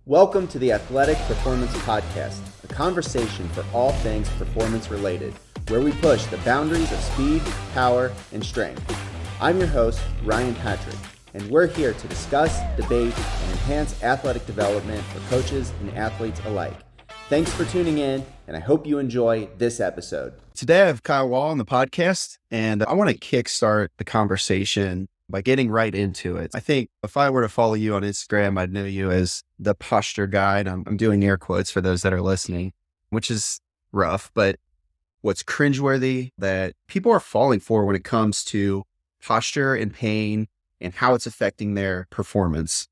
Welcome to the Athletic Performance Podcast, a conversation for all things performance related, where we push the boundaries of speed, power, and strength. I'm your host, Ryan Patrick, and we're here to discuss, debate, and enhance athletic development for coaches and athletes alike. Thanks for tuning in, and I hope you enjoy this episode. Today I have Kyle Waugh on the podcast, and I want to kickstart the conversation by getting right into it. I think if I were to follow you on Instagram, I'd know you as the posture guide. I'm doing air quotes for those that are listening, which is rough, but what's cringeworthy that people are falling for when it comes to posture and pain and how it's affecting their performance.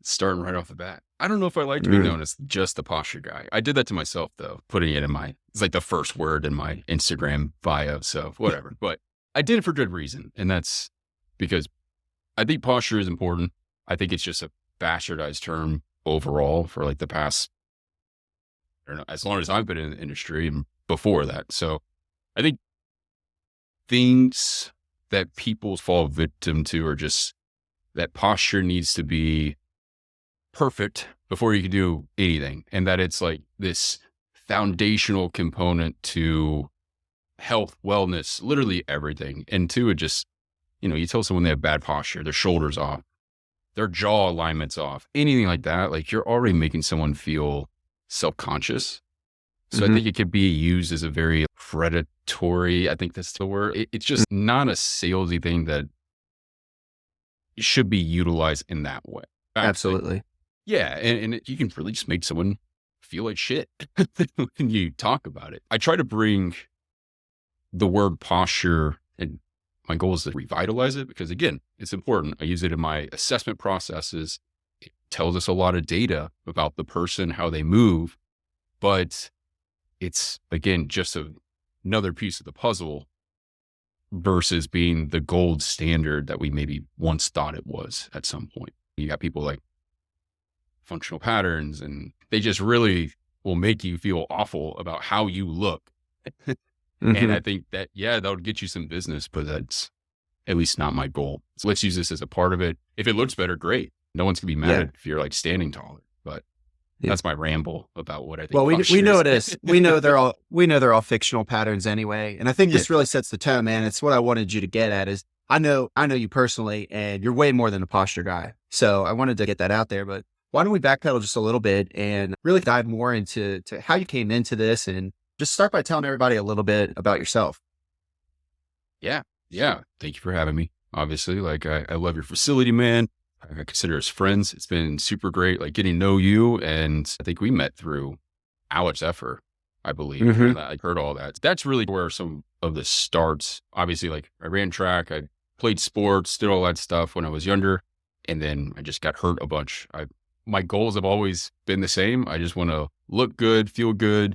Starting right off the bat. I don't know if I like to be known as just the posture guy. I did that to myself though, putting it in it's like the first word in my Instagram bio. So whatever, but I did it for good reason. And that's because I think posture is important. I think it's just a bastardized term overall for like the past, I don't know, as long as I've been in the industry and before that. So I think things that people fall victim to are just that posture needs to be perfect before you can do anything. And that it's like this foundational component to health, wellness, literally everything. And two, it just, you tell someone they have bad posture, their shoulders off, their jaw alignment's off, anything like that, like you're already making someone feel self-conscious. So I think it could be used as a very predatory, I think that's the word. It's just not a salesy thing that should be utilized in that way. Absolutely. Yeah. And you can really just make someone feel like shit when you talk about it. I try to bring the word posture, and my goal is to revitalize it because, again, it's important. I use it in my assessment processes. It tells us a lot of data about the person, how they move, but it's, again, just another piece of the puzzle versus being the gold standard that we maybe once thought it was at some point. You got people like functional patterns, and they just really will make you feel awful about how you look. And I think that, that would get you some business, but that's at least not my goal. So let's use this as a part of it. If it looks better, great. No one's gonna be mad if you're like standing taller, but that's my ramble about what I think. Well, we know it is. We know they're all fictional patterns anyway. And I think this really sets the tone, man. It's what I wanted you to get at is I know you personally, and you're way more than a posture guy. So I wanted to get that out there, but why don't we backpedal just a little bit and really dive more into how you came into this, and just start by telling everybody a little bit about yourself. Yeah. Thank you for having me. Obviously, like I love your facility, man. I consider us friends. It's been super great, like getting to know you. And I think we met through Alex Effer, I believe. And I heard all that. That's really where some of the starts. Obviously, like I ran track, I played sports, did all that stuff when I was younger. And then I just got hurt a bunch. My goals have always been the same. I just want to look good, feel good,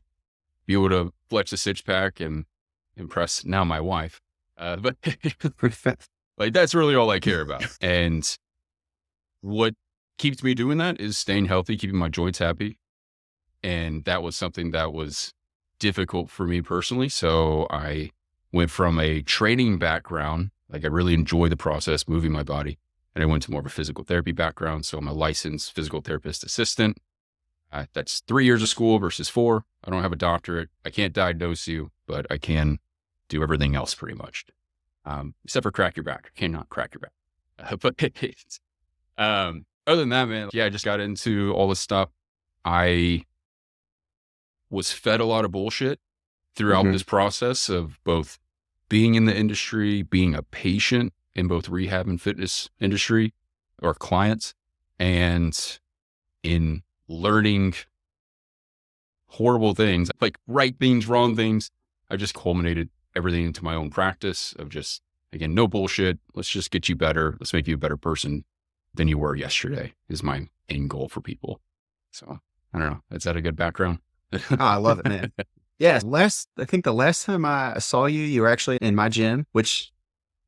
be able to flex a six pack and impress now my wife. But like, that's really all I care about. And what keeps me doing that is staying healthy, keeping my joints happy. And that was something that was difficult for me personally. So I went from a training background, like I really enjoy the process, moving my body. And I went to more of a physical therapy background. So I'm a licensed physical therapist assistant. That's 3 years of school versus 4. I don't have a doctorate. I can't diagnose you, but I can do everything else pretty much. Except for crack your back. I cannot crack your back. But other than that, man, I just got into all this stuff. I was fed a lot of bullshit throughout this process of both being in the industry, being a patient in both rehab and fitness industry or clients, and in learning horrible things, like right things, wrong things. I just culminated everything into my own practice of just, again, no bullshit. Let's just get you better. Let's make you a better person than you were yesterday is my end goal for people. So I don't know. Is that a good background? I love it, man. Yeah. I think the last time I saw you, you were actually in my gym, which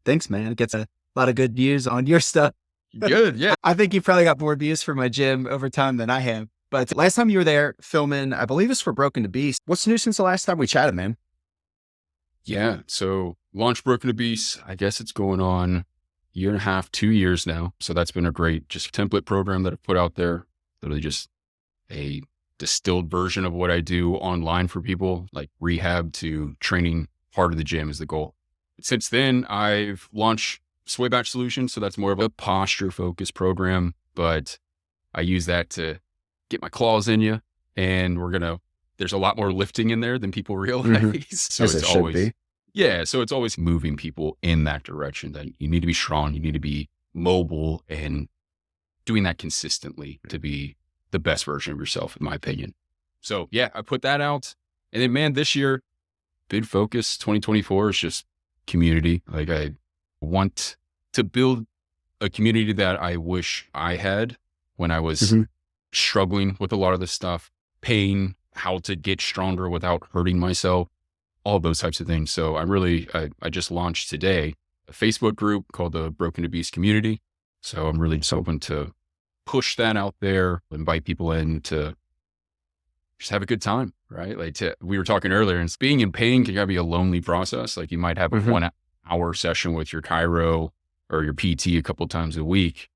thanks, man. It gets a lot of good views on your stuff. Good. Yeah. I think you probably got more views for my gym over time than I have. But last time you were there filming, I believe it's for Broken to Beast. What's new since the last time we chatted, man? Yeah. So launch Broken to Beast. I guess it's going on year and a half, 2 years now. So that's been a great just template program that I've put out there. Literally just a distilled version of what I do online for people, like rehab to training hard at the gym is the goal. Since then, I've launched Sway Batch Solutions. So that's more of a posture focused program, but I use that to get my claws in you. And there's a lot more lifting in there than people realize. So As it's it should always, be. yeah. So it's always moving people in that direction that you need to be strong. You need to be mobile and doing that consistently to be the best version of yourself, in my opinion. So yeah, I put that out. And then man, this year, big focus 2024 is just community. Like I want to build a community that I wish I had when I was struggling with a lot of this stuff, pain, how to get stronger without hurting myself, all those types of things. So I just launched today a Facebook group called the Broken to Beast Community. So I'm really just hoping to push that out there, invite people in to just have a good time, right? Like we were talking earlier, and being in pain can be a lonely process. Like you might have a 1 hour session with your chiro or your PT a couple times a week,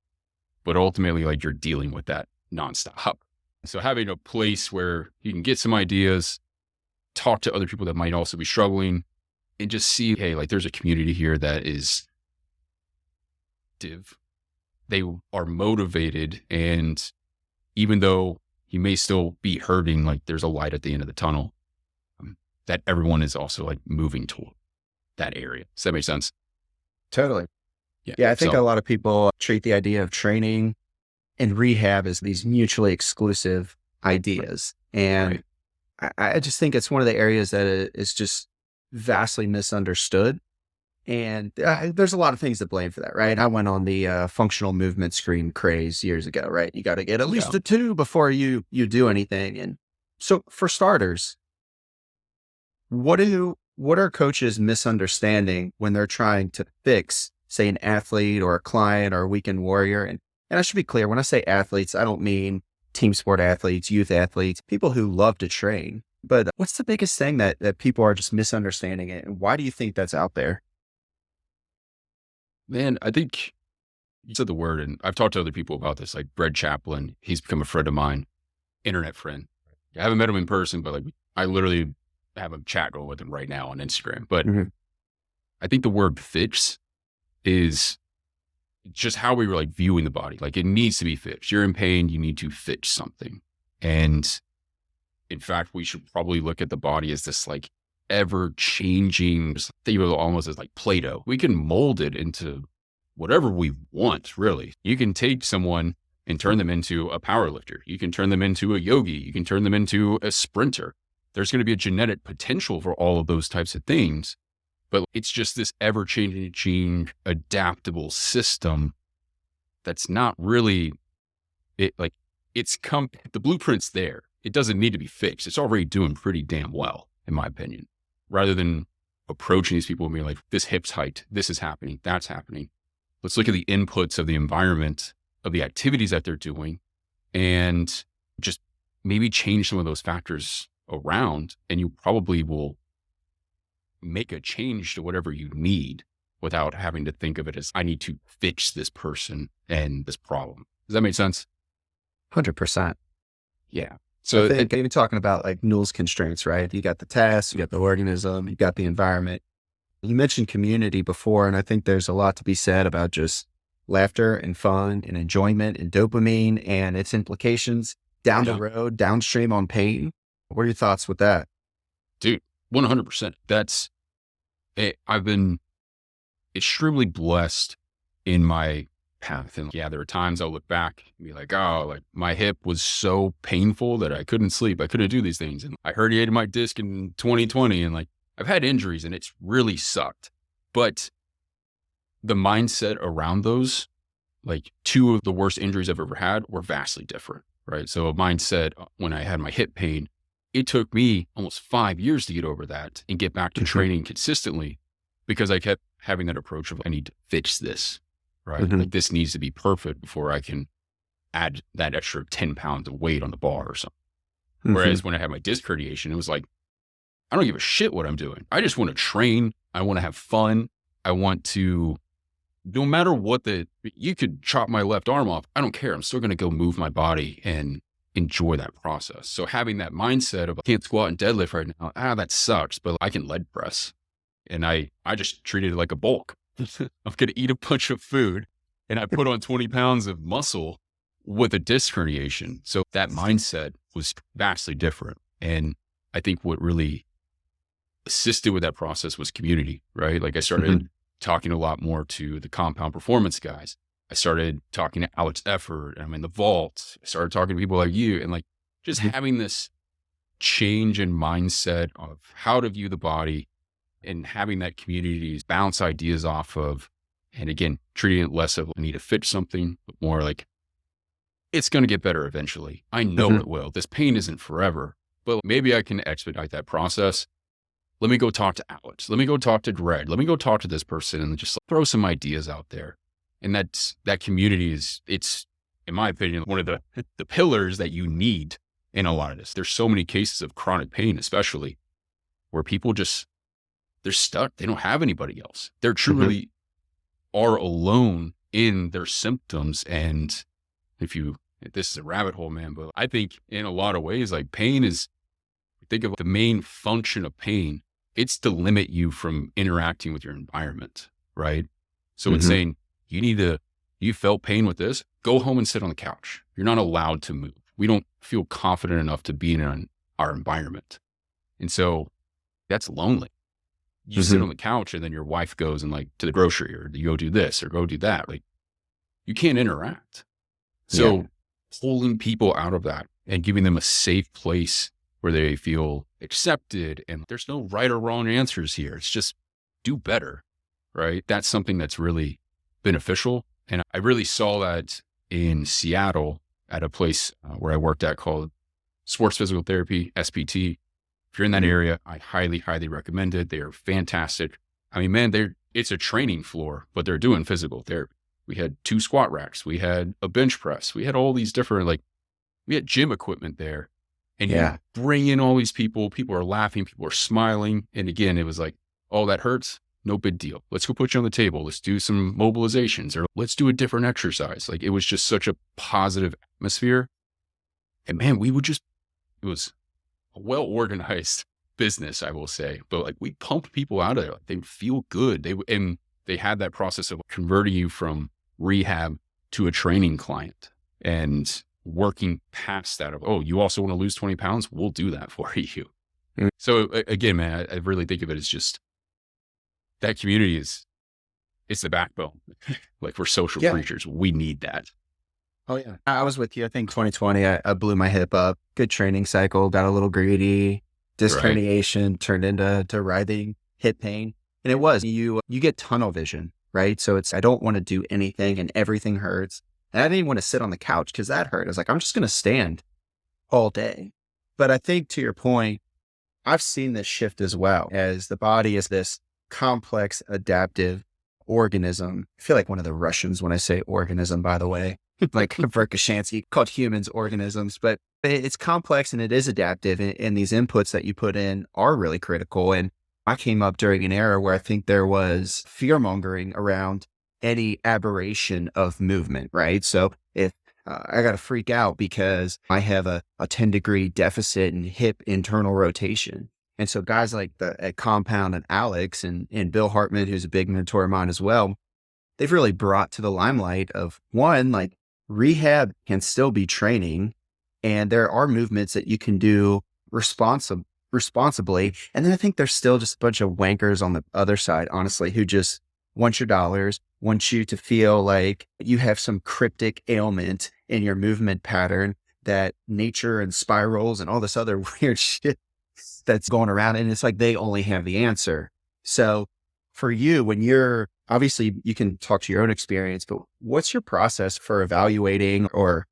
but ultimately like you're dealing with that nonstop. So having a place where you can get some ideas, talk to other people that might also be struggling, and just see, hey, like there's a community here that is they are motivated, and even though you may still be hurting, like there's a light at the end of the tunnel that everyone is also like moving toward that area. Does that make sense? Totally. Yeah. I think a lot of people treat the idea of training and rehab as these mutually exclusive ideas. And I just think it's one of the areas that is just vastly misunderstood. And there's a lot of things to blame for that, right? I went on the functional movement screen craze years ago, right? You got to get at least a 2 before you do anything. And so for starters, what are coaches misunderstanding when they're trying to fix, say, an athlete or a client or a weekend warrior? And I should be clear, when I say athletes, I don't mean team sport athletes, youth athletes, people who love to train. But what's the biggest thing that people are just misunderstanding it? And why do you think that's out there? Man, I think you said the word, and I've talked to other people about this, like Brett Chaplin. He's become a friend of mine, internet friend. I haven't met him in person, but like I literally have a chat going with him right now on Instagram. But I think the word fix is just how we were like viewing the body. Like it needs to be fixed. You're in pain, you need to fix something. And in fact, we should probably look at the body as this like ever changing, think of it almost as like Play-Doh. We can mold it into whatever we want, really. You can take someone and turn them into a power lifter. You can turn them into a yogi. You can turn them into a sprinter. There's going to be a genetic potential for all of those types of things, but it's just this ever changing, adaptable system that's not really it. Like the blueprint's there. It doesn't need to be fixed. It's already doing pretty damn well, in my opinion. Rather than approaching these people and being like, this hip's height, this is happening, that's happening. Let's look at the inputs of the environment, of the activities that they're doing, and just maybe change some of those factors around, and you probably will make a change to whatever you need without having to think of it as, I need to fix this person and this problem. Does that make sense? 100%. Yeah. So I think even talking about like Newell's constraints, right? You got the task, you got the organism, you got the environment. You mentioned community before, and I think there's a lot to be said about just laughter and fun and enjoyment and dopamine and its implications down the road, downstream on pain. What are your thoughts with that? Dude, 100%. I've been extremely blessed in my path. And yeah, there are times I'll look back and be like, oh, like my hip was so painful that I couldn't sleep. I couldn't do these things. And I herniated my disc in 2020. And like, I've had injuries and it's really sucked. But the mindset around those, like 2 of the worst injuries I've ever had were vastly different, right? So a mindset when I had my hip pain, it took me almost 5 years to get over that and get back to training consistently because I kept having that approach of I need to fix this, right? Like this needs to be perfect before I can add that extra 10 pounds of weight on the bar or something. Whereas when I had my disc herniation, it was like, I don't give a shit what I'm doing. I just want to train. I want to have fun. I want to no matter what you could chop my left arm off. I don't care. I'm still going to go move my body and enjoy that process. So having that mindset of I can't squat and deadlift right now, that sucks, but I can leg press. And I just treated it like a bulk. I'm going to eat a bunch of food and I put on 20 pounds of muscle with a disc herniation. So that mindset was vastly different. And I think what really assisted with that process was community, right? Like I started talking a lot more to the compound performance guys. I started talking to Alex Efford, and I'm in the vault. I started talking to people like you, and like just having this change in mindset of how to view the body and having that community to bounce ideas off of. And again, treating it less of I need to fix something, but more like it's going to get better eventually. I know it will. This pain isn't forever, but maybe I can expedite that process. Let me go talk to Alex. Let me go talk to Greg. Let me go talk to this person and just throw some ideas out there. And that community it's, in my opinion, one of the pillars that you need in a lot of this. There's so many cases of chronic pain, especially where people they're stuck. They don't have anybody else. They're truly are alone in their symptoms. And this is a rabbit hole, man, but I think in a lot of ways, like think of the main function of pain. It's to limit you from interacting with your environment, right? So it's saying you felt pain with this, go home and sit on the couch. You're not allowed to move. We don't feel confident enough to be in our environment. And so that's lonely. You sit on the couch and then your wife goes and like to the grocery or you go do this or go do that. Like you can't interact. So pulling people out of that and giving them a safe place where they feel accepted and there's no right or wrong answers here. It's just do better, right? That's something that's really beneficial. And I really saw that in Seattle at a place where I worked at called Sports Physical Therapy, SPT. If you're in that area, I highly, highly recommend it. They are fantastic. I mean, man, it's a training floor, but they're doing physical therapy. We had 2 squat racks. We had a bench press. We had all these different, we had gym equipment there. And you bring in all these people are laughing, people are smiling. And again, it was like, oh, that hurts. No big deal. Let's go put you on the table. Let's do some mobilizations or let's do a different exercise. Like it was just such a positive atmosphere. And man, it was a well-organized business, I will say, but like we pumped people out of there. Like they would feel good. They had that process of converting you from rehab to a training client and working past that of, oh, you also want to lose 20 pounds? We'll do that for you. So again, man, I really think of it as just that community it's the backbone. Like we're social creatures. We need that. Oh yeah. I was with you. I think 2020, I blew my hip up. Good training cycle, got a little greedy, disc herniation turned into writhing hip pain. And it was, you get tunnel vision, right? So I don't want to do anything and everything hurts. And I didn't want to sit on the couch because that hurt. I was like, I'm just going to stand all day. But I think to your point, I've seen this shift as well as the body is this complex, adaptive organism. I feel like one of the Russians when I say organism, by the way, like Verkhoshansky called humans organisms, but it's complex and it is adaptive. And these inputs that you put in are really critical. And I came up during an era where I think there was fear mongering around any aberration of movement, right? So if I got to freak out because I have a 10-degree deficit in hip internal rotation. And so guys like at Compound and Alex and Bill Hartman, who's a big mentor of mine as well, they've really brought to the limelight of one, like rehab can still be training and there are movements that you can do responsibly. And then I think there's still just a bunch of wankers on the other side, honestly, who just want your dollars, want you to feel like you have some cryptic ailment in your movement pattern that nature and spirals and all this other weird shit that's going around. And it's like, they only have the answer. So for you, when obviously you can talk to your own experience, but what's your process for evaluating or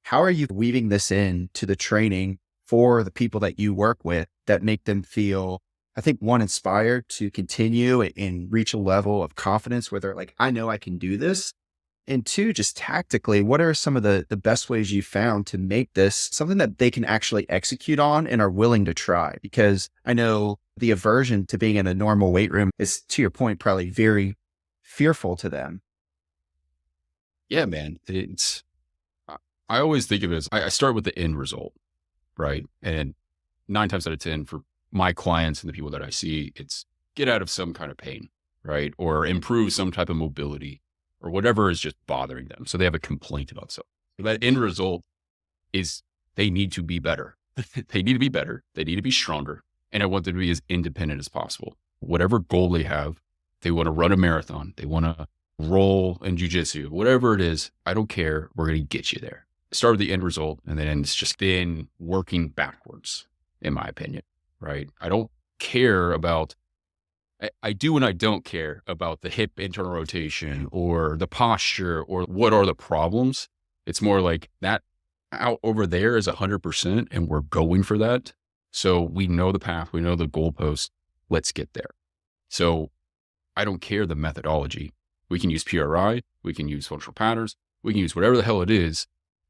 how are you weaving this in to the training for the people that you work with that make them feel, I think, one, inspired to continue and reach a level of confidence where they're like, I know I can do this. And two, just tactically, what are some of the best ways you found to make this something that they can actually execute on and are willing to try? Because I know the aversion to being in a normal weight room is, to your point, probably very fearful to them. Yeah, man. I always think of it as I start with the end result, right? And 9 times out of 10 for my clients and the people that I see, it's get out of some kind of pain, right? Or improve some type of mobility or whatever is just bothering them. So they have a complaint about something. So that end result is they need to be better. They need to be better. They need to be stronger. And I want them to be as independent as possible. Whatever goal they have, they want to run a marathon. They want to roll in jujitsu, whatever it is. I don't care. We're going to get you there. Start with the end result. And then it's just then working backwards, in my opinion, right? I don't care about, I do and I don't care about the hip internal rotation or the posture or what are the problems. It's more like that out over there is 100% and we're going for that. So we know the path, we know the goalpost, let's get there. So I don't care the methodology. We can use PRI, we can use functional patterns, we can use whatever the hell it is.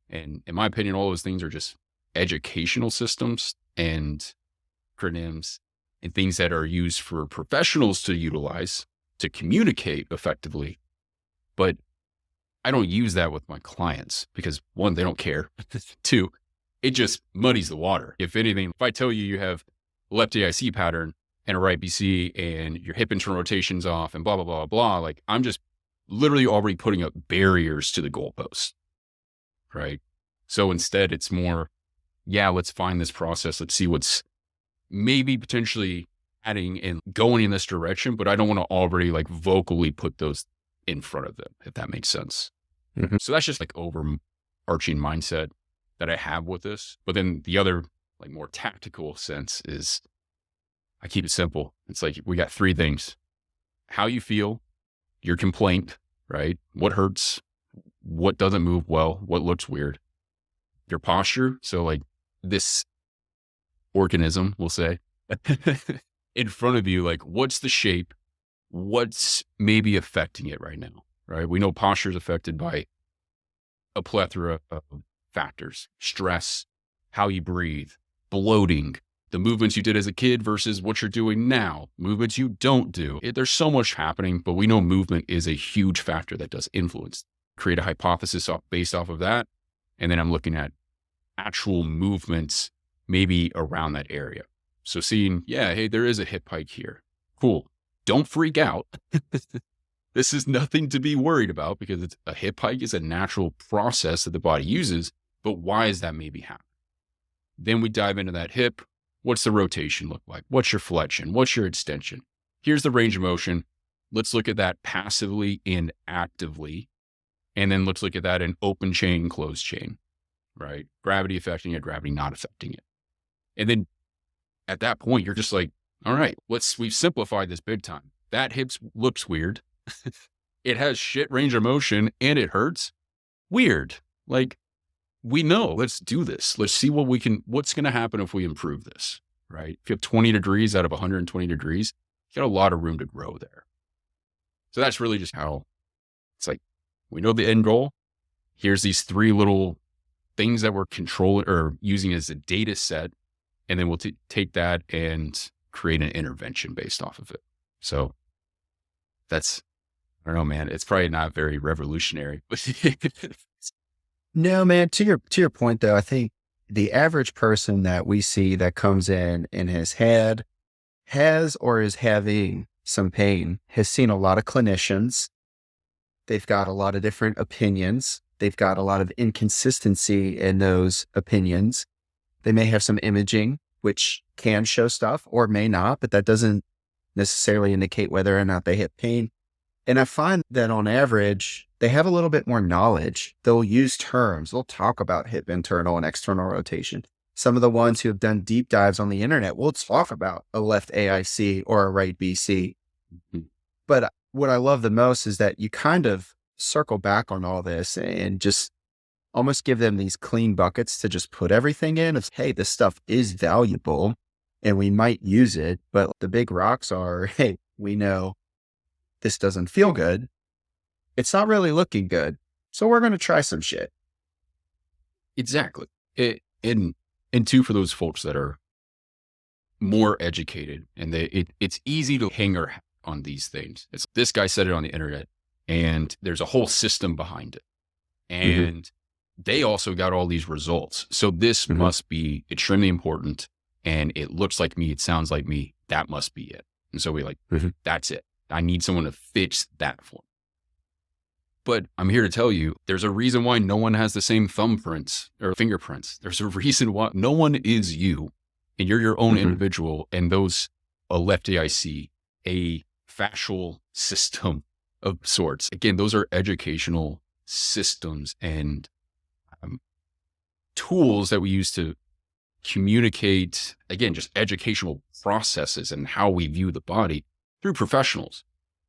And in my opinion, all those things are just educational systems and acronyms and things that are used for professionals to utilize to communicate effectively. But I don't use that with my clients because 1, they don't care. 2, it just muddies the water. If anything, if I tell you you have left AIC pattern and a right BC and your hip internal rotation's off and blah, blah, blah, blah, like I'm just literally already putting up barriers to the goalpost, right? So instead it's more, yeah, let's find this process. Let's see what's maybe potentially adding and going in this direction, but I don't want to already like vocally put those in front of them, if that makes sense. Mm-hmm. So that's just like overarching mindset that I have with this. But then the other like more tactical sense is I keep it simple. It's like we got 3 things: how you feel, your complaint, right? What hurts, what doesn't move well, what looks weird, your posture. So like this organism, we'll say, in front of you, like what's the shape, what's maybe affecting it right now, right? We know posture is affected by a plethora of factors: stress, how you breathe, bloating, the movements you did as a kid versus what you're doing now, movements you don't do. There's so much happening, but we know movement is a huge factor that does influence. Create a hypothesis based off of that. And then I'm looking at actual movements maybe around that area. So seeing, yeah, hey, there is a hip hike here. Cool. Don't freak out. This is nothing to be worried about because it's a hip hike is a natural process that the body uses. But why is that maybe happening? Then we dive into that hip. What's the rotation look like? What's your flexion? What's your extension? Here's the range of motion. Let's look at that passively and actively. And then let's look at that in open chain, closed chain, right? Gravity affecting it, gravity not affecting it. And then at that point, you're just like, all right, we've simplified this big time. That hip looks weird. It has shit range of motion and it hurts. Weird. Like, we know, let's do this. Let's see what's going to happen if we improve this, right? If you have 20 degrees out of 120 degrees, you got a lot of room to grow there. So that's really just how it's like, we know the end goal. Here's these 3 little things that we're controlling or using as a data set. And then we'll take that and create an intervention based off of it. So that's, I don't know, man, it's probably not very revolutionary. No, man, to your point though, I think the average person that we see that comes in and has or is having some pain has seen a lot of clinicians. They've got a lot of different opinions. They've got a lot of inconsistency in those opinions. They may have some imaging, which can show stuff or may not, but that doesn't necessarily indicate whether or not they have pain. And I find that on average, they have a little bit more knowledge. They'll use terms. They'll talk about hip internal and external rotation. Some of the ones who have done deep dives on the internet will talk about a left AIC or a right BC. Mm-hmm. But what I love the most is that you kind of circle back on all this and just almost give them these clean buckets to just put everything in of, hey, this stuff is valuable and we might use it. But the big rocks are, hey, we know this doesn't feel good. It's not really looking good. So we're going to try some shit. Exactly. And 2, for those folks that are more educated and it's easy to hang our hat on these things. It's this guy said it on the internet. and there's a whole system behind it. And they also got all these results. So this must be extremely important. And it looks like me. It sounds like me. That must be it. And so we like, that's it. I need someone to fix that for me. But I'm here to tell you, there's a reason why no one has the same thumbprints or fingerprints. There's a reason why no one is you, and you're your own individual. And those, a left AIC, a fascial system of sorts. Again, those are educational systems and tools that we use to communicate, again, just educational processes and how we view the body through professionals.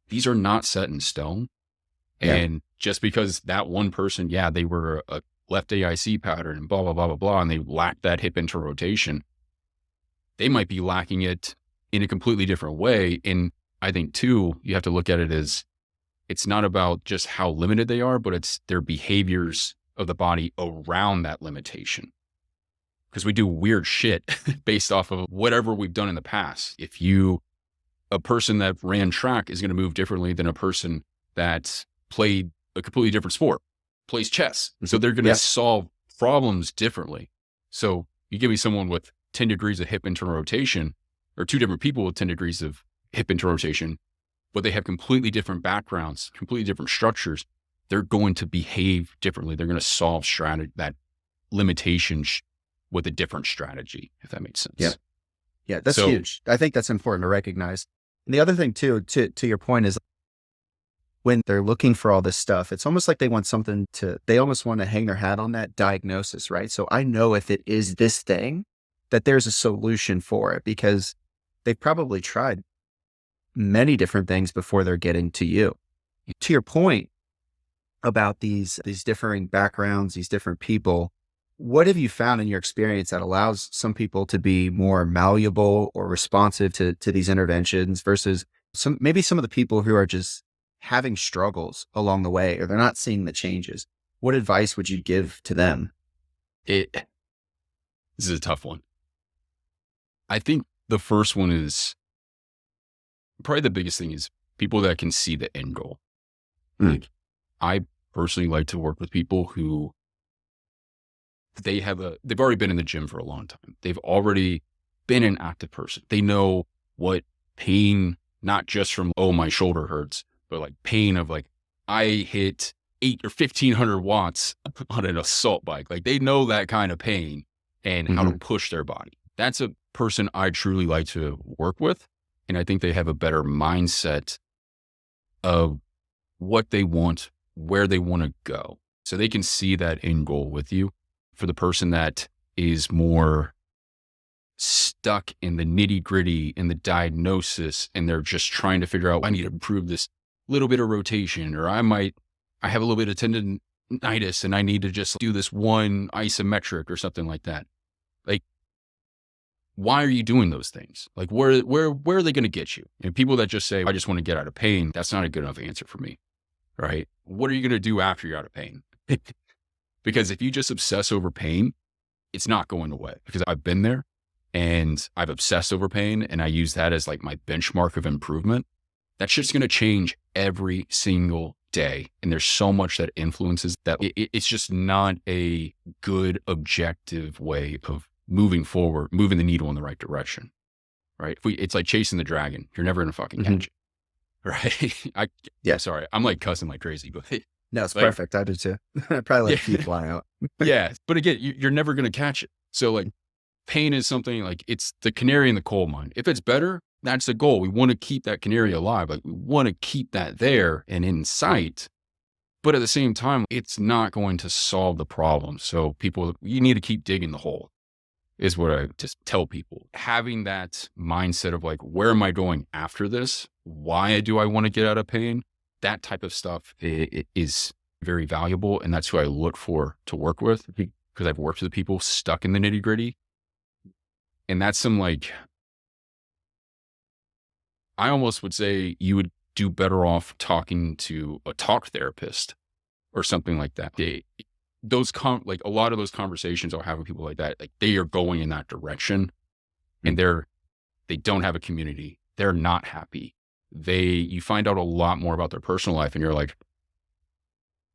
These are not set in stone. And just because that one person, they were a left AIC pattern and blah, blah, blah, blah, blah, and they lack that hip interrotation, they might be lacking it in a completely different way. And I think too, you have to look at it as it's not about just how limited they are, but it's their behaviors of the body around that limitation. Because we do weird shit based off of whatever we've done in the past. If a person that ran track is going to move differently than a person that played a completely different sport, plays chess. So they're going to solve problems differently. So you give me someone with 10 degrees of hip interrotation, or two different people with 10 degrees of hip interrotation, but they have completely different backgrounds, completely different structures. They're going to behave differently. They're going to solve that limitation with a different strategy, if that makes sense. Yeah, that's huge. I think that's important to recognize. And the other thing too, to your point, is when they're looking for all this stuff, it's almost like they want they almost want to hang their hat on that diagnosis, right? So I know if it is this thing, that there's a solution for it, because they've probably tried many different things before they're getting to you. To your point about these differing backgrounds, these different people, what have you found in your experience that allows some people to be more malleable or responsive to these interventions versus maybe some of the people who are just having struggles along the way, or they're not seeing the changes? What advice would you give to them? This is a tough one. I think the first one is probably the biggest thing is people that can see the end goal. Like, I personally like to work with people who they've already been in the gym for a long time. They've already been an active person. They know what pain, not just from, my shoulder hurts, but like pain of like, I hit 8 or 1500 watts on an assault bike. Like, they know that kind of pain and how to push their body. That's a person I truly like to work with. And I think they have a better mindset of what they want, where they want to go. So they can see that end goal with you. For the person that is more stuck in the nitty gritty in the diagnosis, and they're just trying to figure out, I need to improve this little bit of rotation, or I have a little bit of tendonitis and I need to just do this one isometric or something like that. Like, why are you doing those things? Like, where are they going to get you? And people that just say, I just want to get out of pain, that's not a good enough answer for me, right? What are you going to do after you're out of pain? Because if you just obsess over pain, it's not going away. Because I've been there and I've obsessed over pain, and I use that as like my benchmark of improvement. That shit's going to change every single day. And there's so much that influences that. It's just not a good objective way of moving forward, moving the needle in the right direction, right? It's like chasing the dragon. You're never going to fucking catch it, right? Sorry. I'm like cussing like crazy, but no, it's like, perfect. I do too. I probably let a few fly out. But again, you're never going to catch it. So like, pain is something like, it's the canary in the coal mine. If it's better, that's the goal. We want to keep that canary alive. Like, we want to keep that there and in sight. But at the same time, it's not going to solve the problem. So you need to keep digging the hole, is what I just tell people. Having that mindset of like, where am I going after this? Why do I want to get out of pain? That type of stuff is very valuable. And that's who I look for to work with, because I've worked with people stuck in the nitty gritty. And that's some like, I almost would say you would do better off talking to a talk therapist or something like that. Like a lot of those conversations I'll have with people like that, like they are going in that direction, and they don't have a community. They're not happy. You find out a lot more about their personal life, and you're like,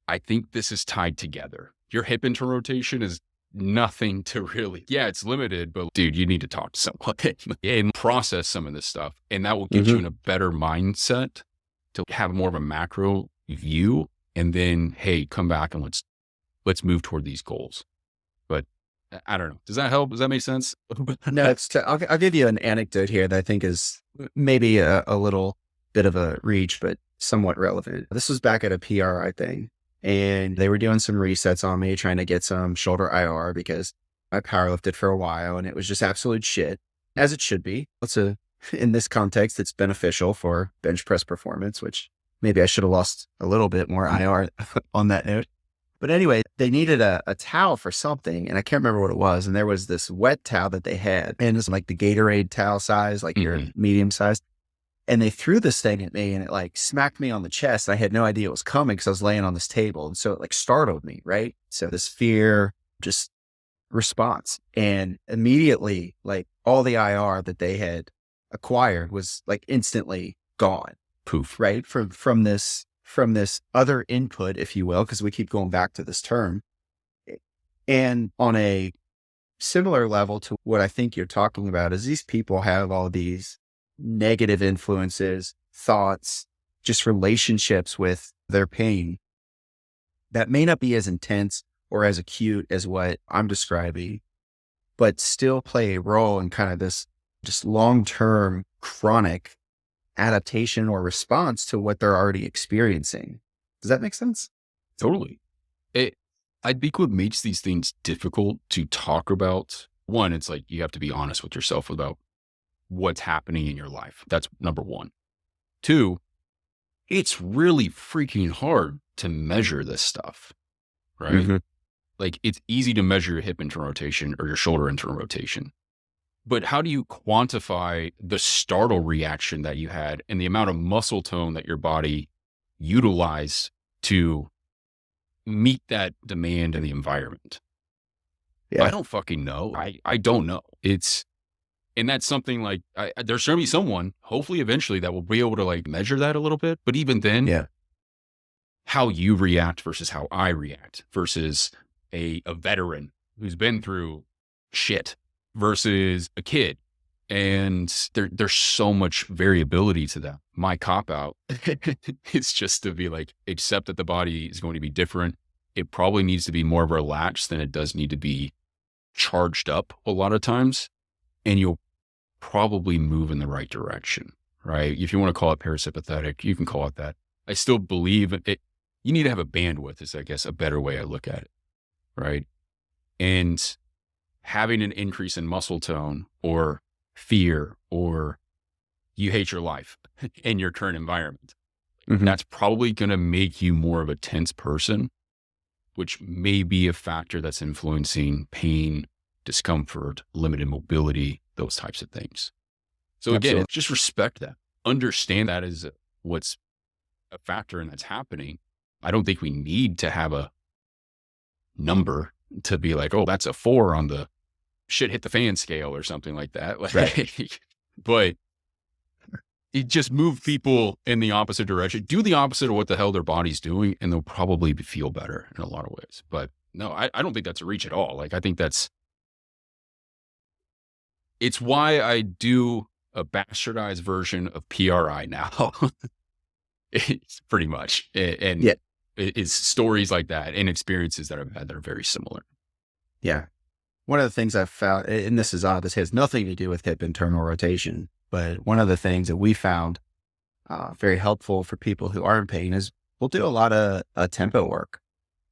I think this is tied together. Your hip internal rotation is nothing to really, yeah, it's limited, but dude, you need to talk to someone and process some of this stuff. And that will get you in a better mindset to have more of a macro view. And then, hey, come back and let's move toward these goals. But I don't know. Does that help? Does that make sense? No, I'll give you an anecdote here that I think is maybe a little bit of a reach, but somewhat relevant. This was back at a PRI thing, and they were doing some resets on me, trying to get some shoulder IR because I powerlifted for a while and it was just absolute shit, as it should be. In this context, it's beneficial for bench press performance, which maybe I should have lost a little bit more IR on that note. But anyway, they needed a towel for something, and I can't remember what it was. And there was this wet towel that they had, and it's like the Gatorade towel size, like your medium size. And they threw this thing at me, and it like smacked me on the chest. I had no idea it was coming because I was laying on this table. And so it like startled me, right? So this fear, just response. And immediately, like all the IR that they had acquired was like instantly gone. Poof. Right? From this other input, if you will, because we keep going back to this term. And on a similar level to what I think you're talking about is these people have all these negative influences, thoughts, just relationships with their pain that may not be as intense or as acute as what I'm describing, but still play a role in kind of this just long-term chronic adaptation or response to what they're already experiencing. Does that make sense? Totally. I think what makes these things difficult to talk about, one, it's like you have to be honest with yourself about what's happening in your life. That's number one. Two, it's really freaking hard to measure this stuff, right? Mm-hmm. Like it's easy to measure your hip internal rotation or your shoulder internal rotation. But how do you quantify the startle reaction that you had and the amount of muscle tone that your body utilized to meet that demand in the environment? Yeah. I don't fucking know. I don't know. And that's something like, there's going to be someone, hopefully eventually, that will be able to like measure that a little bit. But even then, how you react versus how I react versus a veteran who's been through shit versus a kid. And there's so much variability to that. My cop out is just to be like, accept that the body is going to be different. It probably needs to be more relaxed than it does need to be charged up a lot of times. And you'll probably move in the right direction, right? If you want to call it parasympathetic, you can call it that. I still believe it. You need to have a bandwidth is, I guess, a better way I look at it, right? And having an increase in muscle tone or fear or you hate your life in your current environment, that's probably going to make you more of a tense person, which may be a factor that's influencing pain, discomfort, limited mobility, those types of things. So again, just respect that. Understand that is what's a factor and that's happening. I don't think we need to have a number to be like, oh, that's a 4 on the shit hit the fan scale or something like that. Like, right. But it just move people in the opposite direction. Do the opposite of what the hell their body's doing, and they'll probably feel better in a lot of ways. But no, I don't think that's a reach at all. Like, I think it's why I do a bastardized version of PRI now. It's pretty much. And it's stories like that and experiences that I've had that are very similar. Yeah. One of the things I've found, and this has nothing to do with hip internal rotation, but one of the things that we found very helpful for people who are in pain is we'll do a lot of tempo work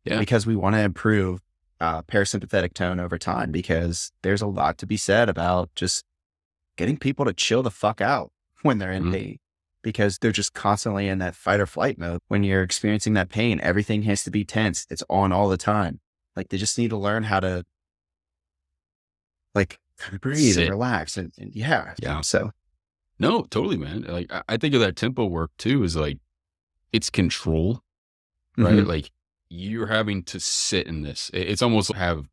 because we want to improve parasympathetic tone over time, because there's a lot to be said about just getting people to chill the fuck out when they're in pain, because they're just constantly in that fight or flight mode. When you're experiencing that pain, everything has to be tense. It's on all the time. Like, they just need to learn how to like breathe and relax and so. No, totally, man. Like, I think of that tempo work too, is like, it's control, right? Like, you're having to sit in this. It's almost like have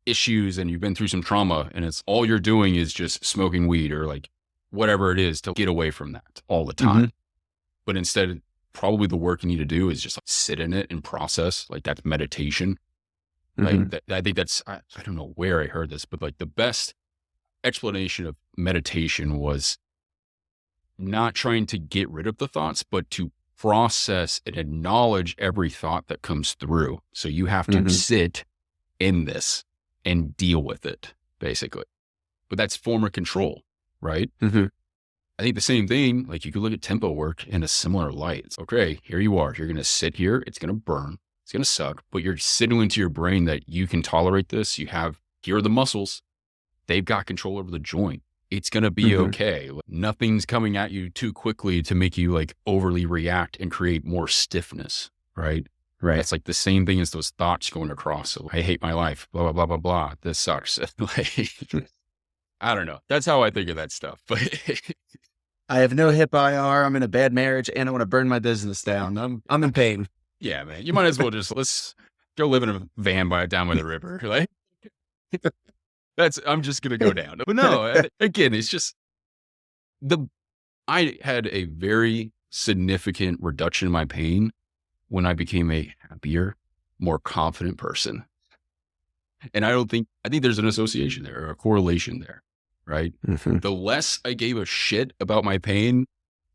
issues and you've been through some trauma and it's all you're doing is just smoking weed or like whatever it is to get away from that all the time. But instead, probably the work you need to do is just like sit in it and process. Like that's meditation. Mm-hmm. Like I think that's, I don't know where I heard this, but like the best explanation of meditation was not trying to get rid of the thoughts, but to process and acknowledge every thought that comes through. So you have to Mm-hmm. sit in this and deal with it, basically. But that's form of control, right? Mm-hmm. I think the same thing, like you could look at tempo work in a similar light. It's okay, here you are. You're going to sit here. It's going to burn. It's going to suck, but you're signaling to your brain that you can tolerate this. Here are the muscles. They've got control over the joint. It's going to be Mm-hmm. okay. Nothing's coming at you too quickly to make you like overly react and create more stiffness, right? Right. It's like the same thing as those thoughts going across. So, I hate my life, blah, blah, blah, blah, blah. This sucks. Like, I don't know. That's how I think of that stuff. But I have no hip IR. I'm in a bad marriage and I want to burn my business down. I'm in pain. yeah, man, you might as well just, let's go live in a van down by the river. Like, I'm just going to go down. But no, again, it's just I had a very significant reduction in my pain when I became a happier, more confident person. And I think there's an association there or a correlation there, right? Mm-hmm. The less I gave a shit about my pain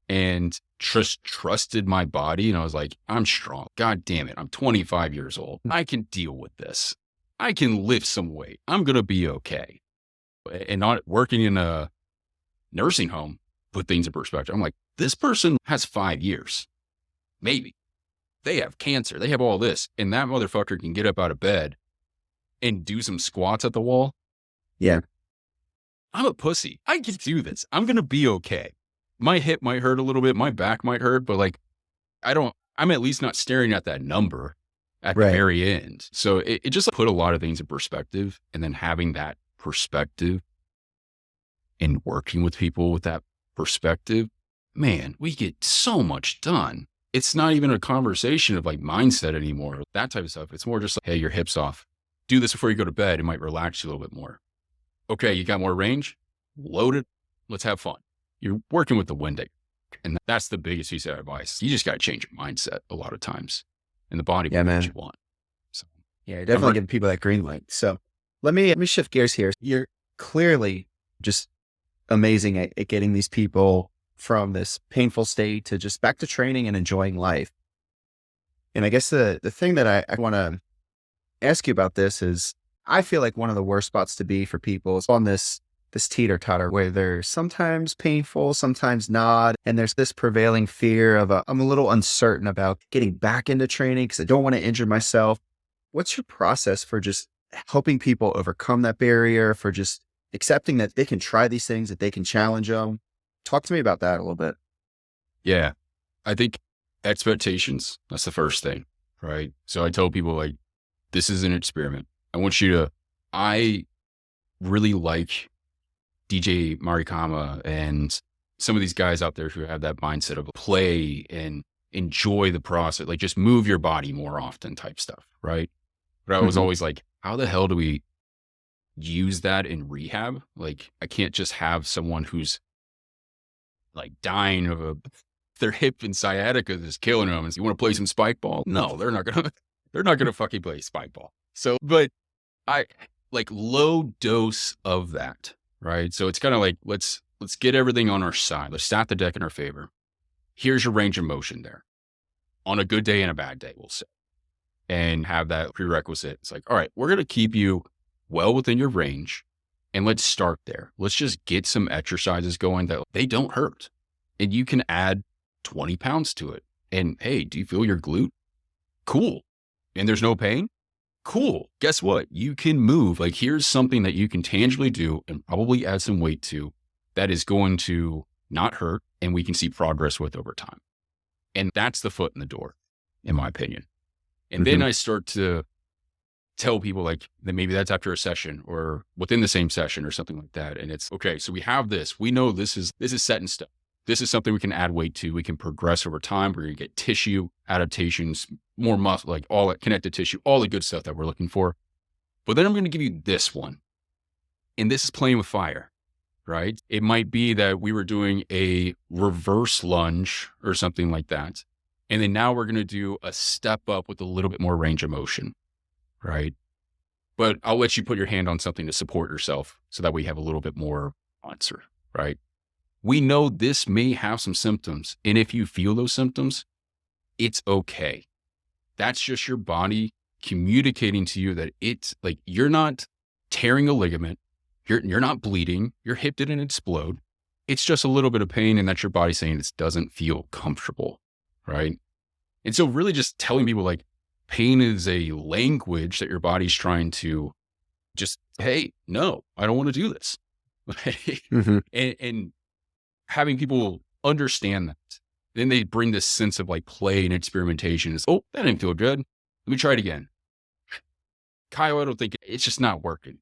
and just trusted my body, and I was like, I'm strong. God damn it. I'm 25 years old. I can deal with this. I can lift some weight. I'm going to be okay. And not working in a nursing home put things in perspective. I'm like, this person has 5 years, maybe. They have cancer. They have all this. And that motherfucker can get up out of bed and do some squats at the wall. Yeah. I'm a pussy. I can do this. I'm going to be okay. My hip might hurt a little bit. My back might hurt, but like, I'm at least not staring at that number at the very end. So it just put a lot of things in perspective, and then having that perspective and working with people with that perspective, man, we get so much done. It's not even a conversation of like mindset anymore, that type of stuff. It's more just like, hey, your hip's off. Do this before you go to bed. It might relax you a little bit more. Okay, you got more range? Load it. Let's have fun. You're working with the wind. And that's the biggest piece of advice. You just got to change your mindset a lot of times. And the body will what you want. So yeah, you're definitely giving people that green light. So let me shift gears here. You're clearly just amazing at getting these people from this painful state to just back to training and enjoying life. And I guess the thing that I want to ask you about this is, I feel like one of the worst spots to be for people is on this teeter-totter where they're sometimes painful, sometimes not. And there's this prevailing fear of I'm a little uncertain about getting back into training because I don't want to injure myself. What's your process for just helping people overcome that barrier, for just accepting that they can try these things, that they can challenge them? Talk to me about that a little bit. Yeah, I think expectations, that's the first thing, right? So I tell people like, this is an experiment. I really like DJ Marikama and some of these guys out there who have that mindset of play and enjoy the process, like just move your body more often type stuff, right? But I was always like, how the hell do we use that in rehab? Like, I can't just have someone who's like dying of their hip and sciatica is killing them. And you want to play some spike ball? No, they're not gonna fucking play spike ball. So, but I like low dose of that, right? So it's kind of like, let's get everything on our side. Let's stack the deck in our favor. Here's your range of motion there on a good day and a bad day, we'll say, and have that prerequisite. It's like, all right, we're going to keep you well within your range and let's start there. Let's just get some exercises going that they don't hurt, and you can add 20 pounds to it. And hey, do you feel your glute? Cool. And there's no pain? Cool. Guess what? You can move. Like, here's something that you can tangibly do and probably add some weight to that is going to not hurt, and we can see progress with over time. And that's the foot in the door, in my opinion. And then I start to tell people like that maybe that's after a session or within the same session or something like that. And it's okay. So we have this, we know this is set in stone. This is something we can add weight to. We can progress over time. We're going to get tissue adaptations, more muscle, like all that connected tissue, all the good stuff that we're looking for. But then I'm going to give you this one. And this is playing with fire, right? It might be that we were doing a reverse lunge or something like that. And then now we're going to do a step up with a little bit more range of motion, right? But I'll let you put your hand on something to support yourself so that we have a little bit more answer, right? We know this may have some symptoms. And if you feel those symptoms, it's okay. That's just your body communicating to you that it's like, you're not tearing a ligament. You're not bleeding. Your hip didn't explode. It's just a little bit of pain. And that's your body saying it doesn't feel comfortable, right? And so really just telling people like pain is a language that your body's trying to just, hey, no, I don't want to do this. Mm-hmm. And having people understand that. Then they bring this sense of like play and experimentation. Is, oh, that didn't feel good. Let me try it again. Kyle, I don't think it's just not working.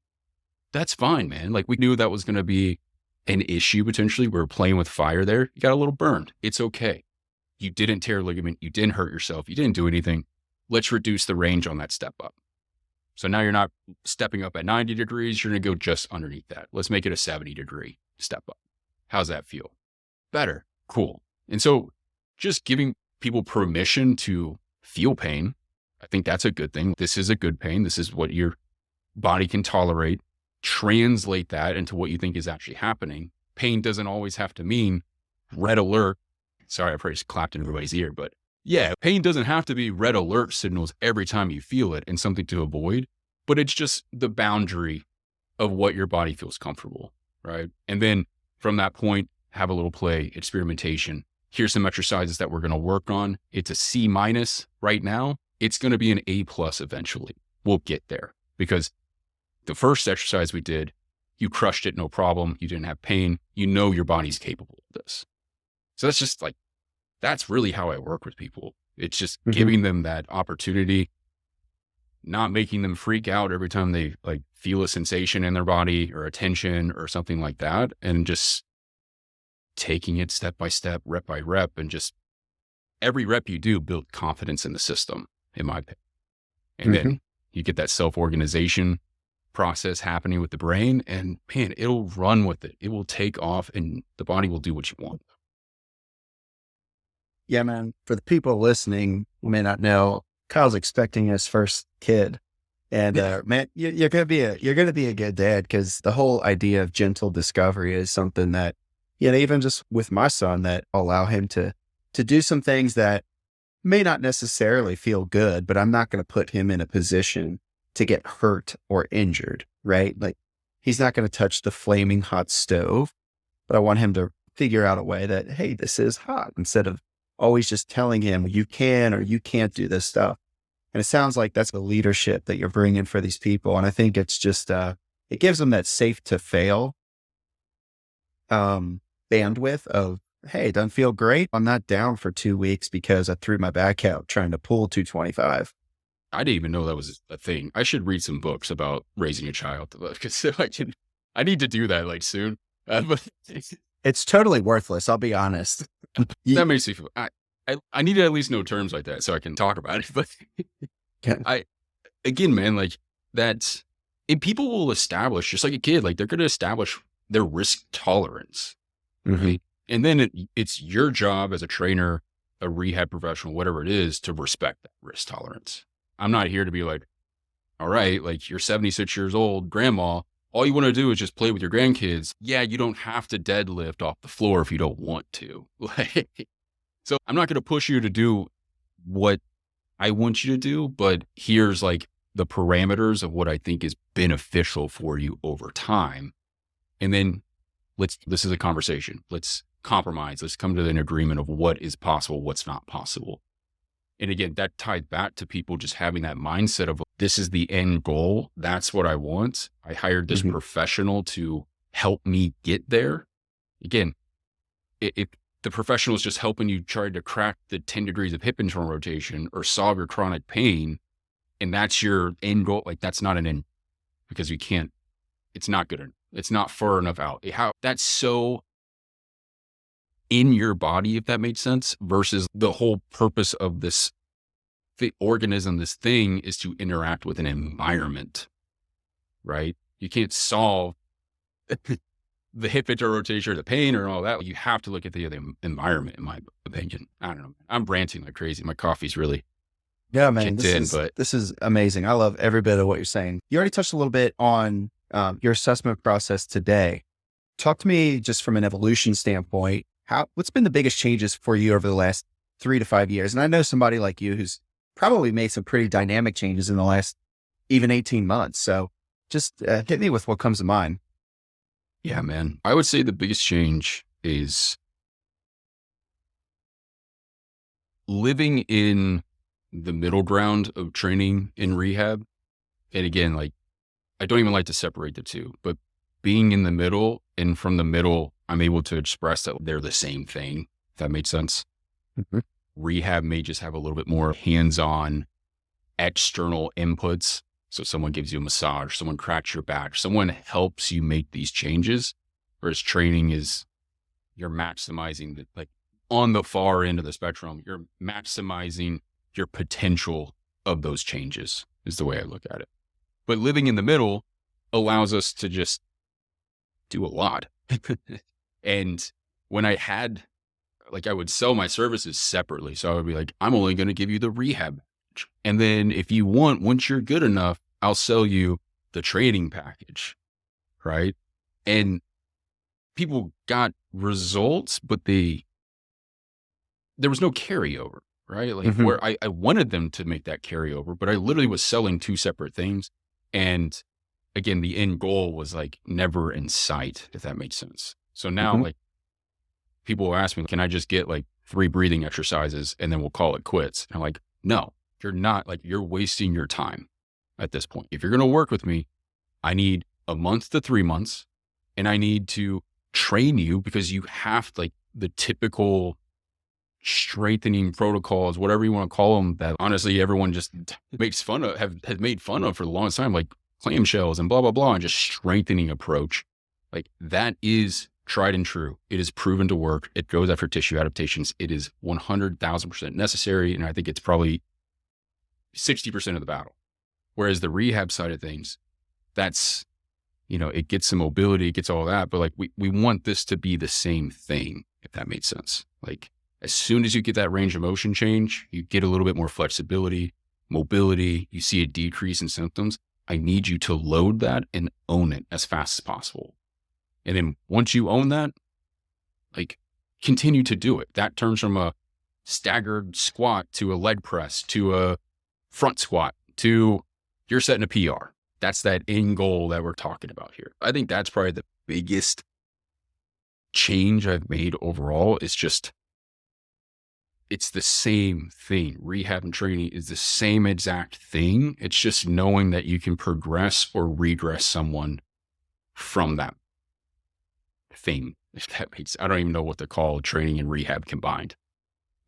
That's fine, man. Like we knew that was going to be an issue potentially. We were playing with fire there. You got a little burned. It's okay. You didn't tear a ligament. You didn't hurt yourself. You didn't do anything. Let's reduce the range on that step up. So now you're not stepping up at 90 degrees. You're going to go just underneath that. Let's make it a 70-degree step up. How's that feel? Better. Cool. And so just giving people permission to feel pain, I think that's a good thing. This is a good pain. This is what your body can tolerate. Translate that into what you think is actually happening. Pain doesn't always have to mean red alert. Sorry, I probably just clapped in everybody's ear, but yeah, pain doesn't have to be red alert signals every time you feel it and something to avoid, but it's just the boundary of what your body feels comfortable, right? And then from that point, have a little play, experimentation. Here's some exercises that we're going to work on. It's a C- right now. It's going to be an A+ eventually. We'll get there because the first exercise we did, you crushed it, no problem. You didn't have pain. You know your body's capable of this. So that's just like, that's really how I work with people. It's just giving them that opportunity, not making them freak out every time they like feel a sensation in their body or a tension or something like that. And just taking it step by step, rep by rep, and just every rep you do build confidence in the system, in my opinion. And then you get that self-organization process happening with the brain and man, it'll run with it. It will take off and the body will do what you want. Yeah, man. For the people listening who may not know, Kyle's expecting his first kid. And man, you're gonna be a good dad because the whole idea of gentle discovery is something that, you know, even just with my son, that allow him to do some things that may not necessarily feel good, but I'm not going to put him in a position to get hurt or injured, right? Like he's not going to touch the flaming hot stove, but I want him to figure out a way that, hey, this is hot, instead of always just telling him you can or you can't do this stuff. And it sounds like that's the leadership that you're bringing for these people. And I think it's just, it gives them that safe to fail bandwidth of, hey, it doesn't feel great. I'm not down for 2 weeks because I threw my back out trying to pull 225. I didn't even know that was a thing. I should read some books about raising a child because I need to do that like soon. But it's totally worthless. I'll be honest. That makes me feel, I need to at least know terms like that so I can talk about it. But again, man, like that's, and people will establish, just like a kid, like they're going to establish their risk tolerance. Right? And then it's your job as a trainer, a rehab professional, whatever it is, to respect that risk tolerance. I'm not here to be like, all right, like you're 76 years old, grandma, all you want to do is just play with your grandkids. Yeah, you don't have to deadlift off the floor if you don't want to. So I'm not going to push you to do what I want you to do, but here's like the parameters of what I think is beneficial for you over time. And then this is a conversation. Let's compromise. Let's come to an agreement of what is possible, what's not possible. And again, that tied back to people just having that mindset of this is the end goal. That's what I want. I hired this professional to help me get there. Again, if the professional is just helping you try to crack the 10 degrees of hip internal rotation or solve your chronic pain, and that's your end goal, like that's not an end because you can't, it's not good enough. It's not far enough out. That's so in your body, if that makes sense, versus the whole purpose of this organism, this thing is to interact with an environment, right? You can't solve the hip rotation or the pain or all that. You have to look at the environment, in my opinion. I don't know. I'm ranting like crazy. My coffee's really man, kicked in, but this is amazing. I love every bit of what you're saying. You already touched a little bit on your assessment process today. Talk to me just from an evolution standpoint. What's been the biggest changes for you over the last 3 to 5 years? And I know somebody like you who's probably made some pretty dynamic changes in the last even 18 months. So just hit me with what comes to mind. yeah, man, I would say the biggest change is living in the middle ground of training and rehab. And again, like, I don't even like to separate the two, but being in the middle, and from the middle, I'm able to express that they're the same thing, if that makes sense. Mhm. Rehab may just have a little bit more hands-on external inputs. So someone gives you a massage, someone cracks your back, someone helps you make these changes. Whereas training is, you're maximizing the, like, on the far end of the spectrum, you're maximizing your potential of those changes is the way I look at it. But living in the middle allows us to just do a lot. And when I had, like, I would sell my services separately. So I would be like, I'm only going to give you the rehab. And then if you want, once you're good enough, I'll sell you the training package. Right. And people got results, but there was no carryover. Right. Like, Mhm. where I wanted them to make that carryover, but I literally was selling two separate things. And again, the end goal was like never in sight, if that makes sense. So now, Mhm. like, people will ask me, can I just get like 3 breathing exercises and then we'll call it quits? And I'm like, no, you're not. Like, you're wasting your time at this point. If you're going to work with me, I need a month to 3 months, and I need to train you, because you have, like, the typical strengthening protocols, whatever you want to call them, that honestly everyone just makes fun of, has made fun of for the longest time, like clamshells and blah, blah, blah, and just strengthening approach. Like, that is tried and true. It is proven to work. It goes after tissue adaptations. It is 100,000% necessary. And I think it's probably 60% of the battle. Whereas the rehab side of things, that's, it gets some mobility, it gets all that, but like, we want this to be the same thing, if that makes sense. Like, as soon as you get that range of motion change, you get a little bit more flexibility, mobility, you see a decrease in symptoms. I need you to load that and own it as fast as possible. And then once you own that, like, continue to do it. That turns from a staggered squat to a leg press to a front squat to you're setting a PR. That's that end goal that we're talking about here. I think that's probably the biggest change I've made overall. Is just, it's the same thing. Rehab and training is the same exact thing. It's just knowing that you can progress or regress someone from that thing. If that makes, I don't even know what to call training and rehab combined.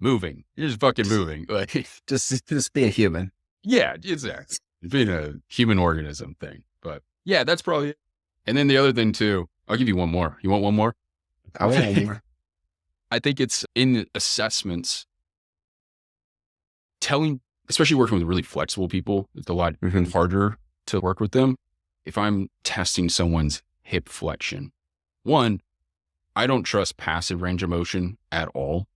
Moving. You're just fucking moving. Like, Just be a human. yeah, exactly. Being a human organism thing. But yeah, that's probably it. And then the other thing too, I'll give you one more. You want one more? I want more. I think it's in assessments, especially working with really flexible people, it's a lot harder to work with them. If I'm testing someone's hip flexion, one, I don't trust passive range of motion at all.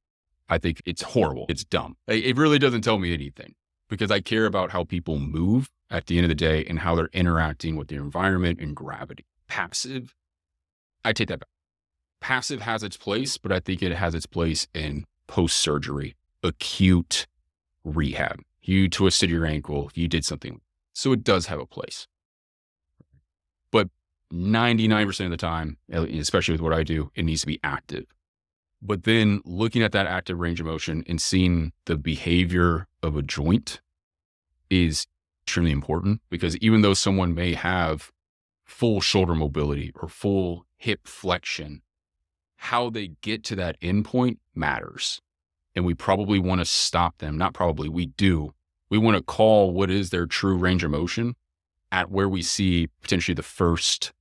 I think it's horrible. It's dumb. It really doesn't tell me anything, because I care about how people move at the end of the day and how they're interacting with their environment and gravity. Passive, I take that back. Passive has its place, but I think it has its place in post-surgery, acute rehab. You twisted your ankle, you did something. So it does have a place. But 99% of the time, especially with what I do, it needs to be active. But then looking at that active range of motion and seeing the behavior of a joint is extremely important, because even though someone may have full shoulder mobility or full hip flexion, how they get to that endpoint matters. And we probably want to stop them. Not probably, we do. We want to call what is their true range of motion at where we see potentially the first,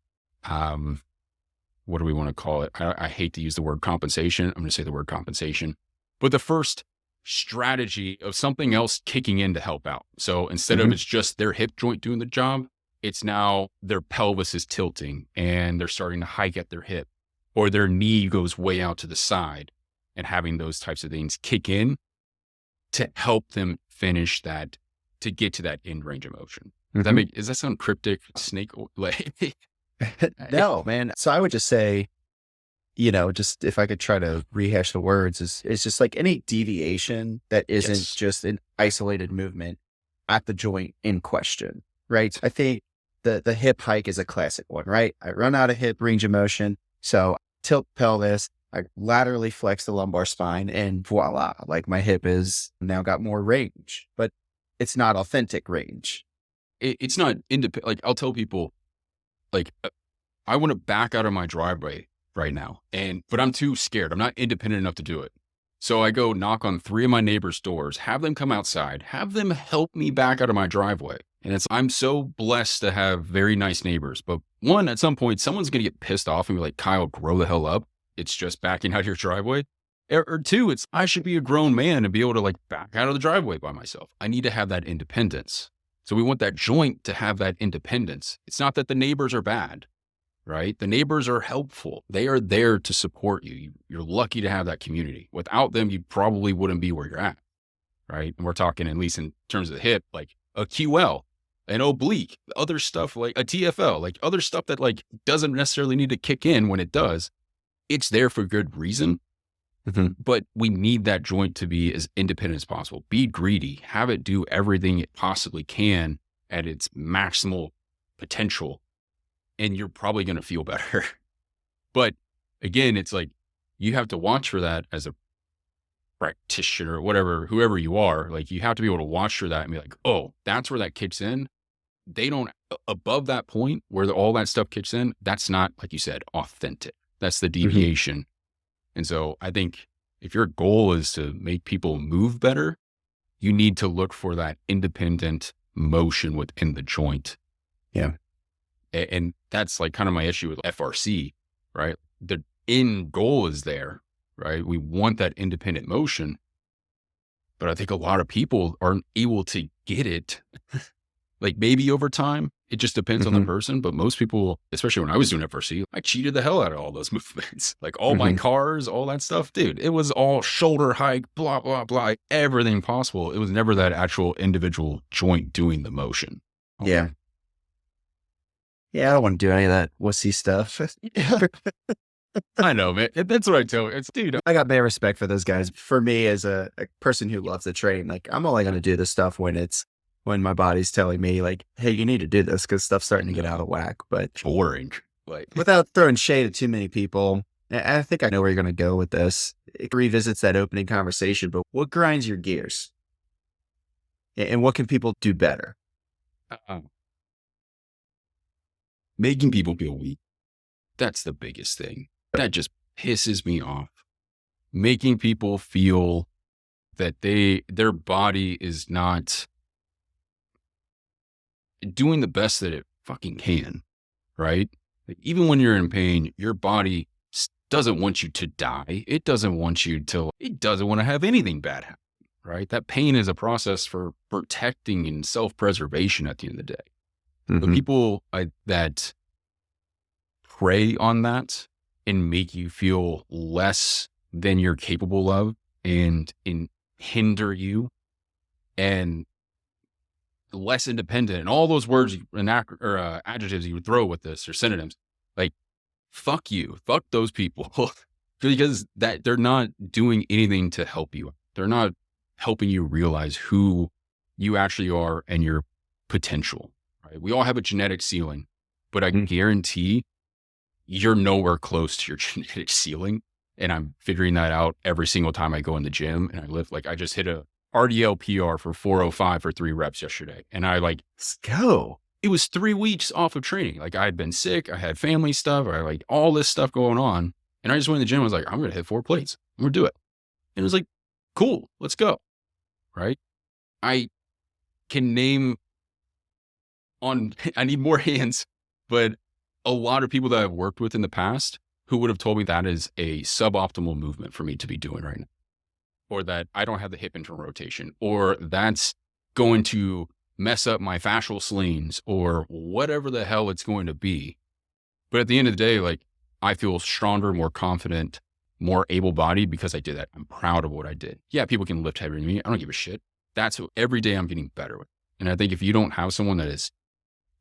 what do we want to call it? I hate to use the word compensation. I'm going to say the word compensation, but the first strategy of something else kicking in to help out. So instead of it's just their hip joint doing the job, it's now their pelvis is tilting and they're starting to hike at their hip. or their knee goes way out to the side, and having those types of things kick in to help them finish that, to get to that end range of motion. Does that sound cryptic? Snake? Like, No, man. So I would just say, just if I could try to rehash the words, is just like any deviation that isn't just an isolated movement at the joint in question, right? I think the hip hike is a classic one, right? I run out of hip range of motion. So tilt pelvis, I laterally flex the lumbar spine, and voila, like my hip is now got more range, but it's not authentic range. It's not independent. Like, I'll tell people, like, I want to back out of my driveway right now, but I'm too scared. I'm not independent enough to do it. So I go knock on 3 of my neighbors' doors, have them come outside, have them help me back out of my driveway. And I'm so blessed to have very nice neighbors. But one, at some point, someone's going to get pissed off and be like, Kyle, grow the hell up. It's just backing out of your driveway. Or two, I should be a grown man and be able to like back out of the driveway by myself. I need to have that independence. So we want that joint to have that independence. It's not that the neighbors are bad, right? The neighbors are helpful. They are there to support you. You're lucky to have that community. Without them, you probably wouldn't be where you're at, right? And we're talking, at least in terms of the hip, like a QL, an oblique, other stuff like a TFL, like other stuff that like doesn't necessarily need to kick in. When it does, it's there for good reason. But we need that joint to be as independent as possible. Be greedy, have it do everything it possibly can at its maximal potential, and you're probably going to feel better. But again, it's like, you have to watch for that as a practitioner, whatever, whoever you are. Like, you have to be able to watch for that and be like, oh, that's where that kicks in. They don't, above that point where all that stuff kicks in, that's not, like you said, authentic. That's the deviation. And so I think if your goal is to make people move better, you need to look for that independent motion within the joint. Yeah. And that's like kind of my issue with FRC, right? The end goal is there, right? We want that independent motion, but I think a lot of people aren't able to get it. Like, maybe over time, it just depends on the person. But most people, especially when I was doing FRC, I cheated the hell out of all those movements. Like all my cars, all that stuff, dude, it was all shoulder hike, blah, blah, blah, everything possible. It was never that actual individual joint doing the motion. Yeah. Yeah, I don't want to do any of that wussy stuff. I know, man. That's what I tell you. It's, dude, I got mad respect for those guys. For me, as a person who loves to train, like, I'm only going to do this stuff when my body's telling me like, hey, you need to do this because stuff's starting to get out of whack. But boring. Like, without throwing shade at too many people, I think I know where you're going to go with this. It revisits that opening conversation, but what grinds your gears? And what can people do better? Making people feel weak. That's the biggest thing. That just pisses me off. Making people feel that their body is not doing the best that it fucking can, right? Like, even when you're in pain, your body doesn't want you to die. It doesn't want to have anything bad happen, right? That pain is a process for protecting and self-preservation at the end of the day. The people that prey on that and make you feel less than you're capable of and hinder you and less independent and all those words and adjectives you would throw with this, or synonyms, like, fuck you, fuck those people. Because that they're not doing anything to help you. They're not helping you realize who you actually are and your potential, right? We all have a genetic ceiling, but I can guarantee you're nowhere close to your genetic ceiling. And I'm figuring that out every single time I go in the gym and I lift. Like, I just hit a RDL PR for 405 for 3 reps yesterday. And Let's go. It was 3 weeks off of training. Like, I had been sick. I had family stuff. I like all this stuff going on. And I just went to the gym. I was like, I'm going to hit 4 plates. I'm going to do it. And it was like, cool, let's go. Right. I can name I need more hands, but a lot of people that I've worked with in the past who would have told me that is a suboptimal movement for me to be doing right now. Or that I don't have the hip internal rotation, or that's going to mess up my fascial slings, or whatever the hell it's going to be. But at the end of the day, like, I feel stronger, more confident, more able-bodied because I did that. I'm proud of what I did. Yeah, people can lift heavier than me. I don't give a shit. That's what every day I'm getting better with. And I think if you don't have someone that is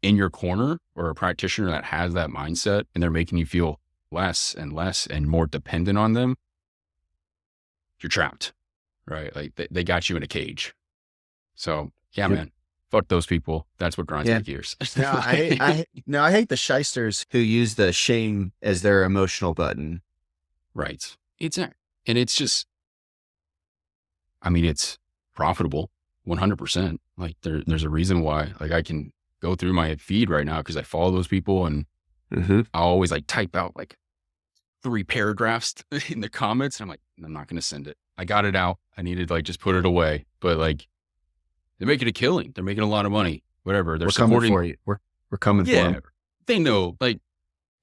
in your corner or a practitioner that has that mindset and they're making you feel less and more dependent on them, you're trapped, right? Like they got you in a cage. So yeah, man, fuck those people. That's what grinds my gears. No, I hate the shysters who use the shame as their emotional button. Right. And it's just, I mean, it's profitable 100%. Like there's a reason why, like I can go through my feed right now because I follow those people and I'll always like type out like 3 paragraphs in the comments. And I'm like, I'm not going to send it. I got it out. I needed to like just put it away. But like they're making a killing. They're making a lot of money, whatever. They're supporting for you. We're coming for them. They know, like,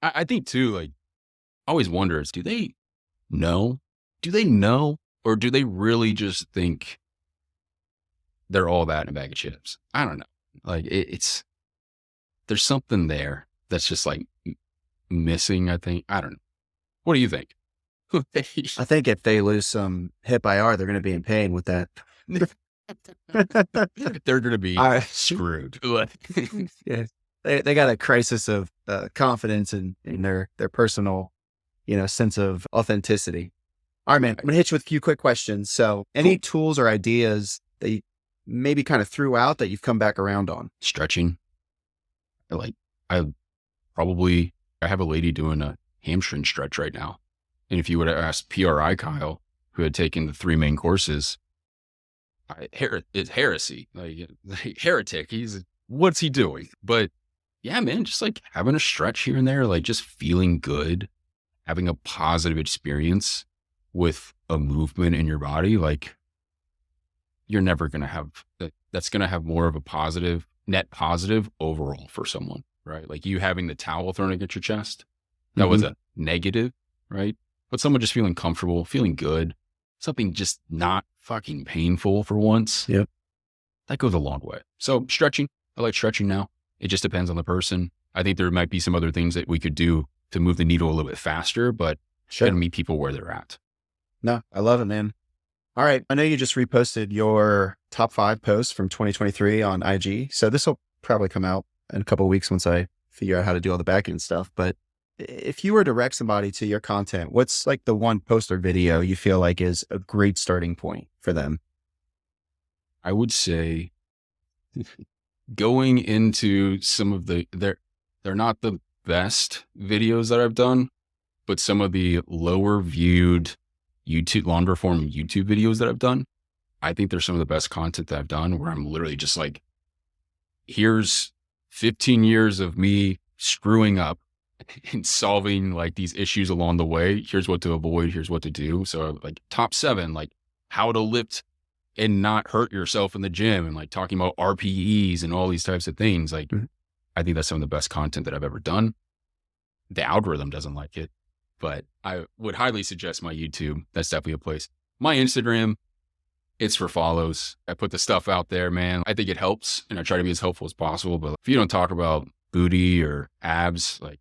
I think too, like I always wonder is, do they know? Or do they really just think they're all that in a bag of chips? I don't know. Like there's something there that's just like missing, I think. I don't know. What do you think? I think if they lose some hip IR, they're going to be in pain with that. They're going to be screwed. Yeah. They got a crisis of confidence in their personal, sense of authenticity. All right, man, I'm going to hit you with a few quick questions. So any tools or ideas that you maybe kind of threw out that you've come back around on? Stretching. I have a lady doing a hamstring stretch right now. And if you would have asked PRI Kyle, who had taken the 3 main courses, it's heresy, like heretic. What's he doing? But yeah, man, just like having a stretch here and there, like just feeling good, having a positive experience with a movement in your body, like you're never going to have that's going to have more of a net positive overall for someone, right? Like you having the towel thrown against your chest, that was a negative, right? But someone just feeling comfortable, feeling good, something just not fucking painful for once. Yep. That goes a long way. So stretching, I like stretching now. It just depends on the person. I think there might be some other things that we could do to move the needle a little bit faster, but gotta meet people where they're at. No, I love it, man. All right. I know you just reposted your top 5 posts from 2023 on IG. So this will probably come out in a couple of weeks once I figure out how to do all the back end stuff. But if you were to direct somebody to your content, what's like the one post or video you feel like is a great starting point for them? I would say going into some of they're not the best videos that I've done, but some of the lower viewed longer form YouTube videos that I've done, I think they're some of the best content that I've done, where I'm literally just like, here's 15 years of me screwing up and solving like these issues along the way. Here's what to avoid. Here's what to do. So like top 7, like how to lift and not hurt yourself in the gym, and like talking about RPEs and all these types of things. Like, I think that's some of the best content that I've ever done. The algorithm doesn't like it, but I would highly suggest my YouTube. That's definitely a place. My Instagram, it's for follows. I put the stuff out there, man. I think it helps, and I try to be as helpful as possible. But if you don't talk about booty or abs, like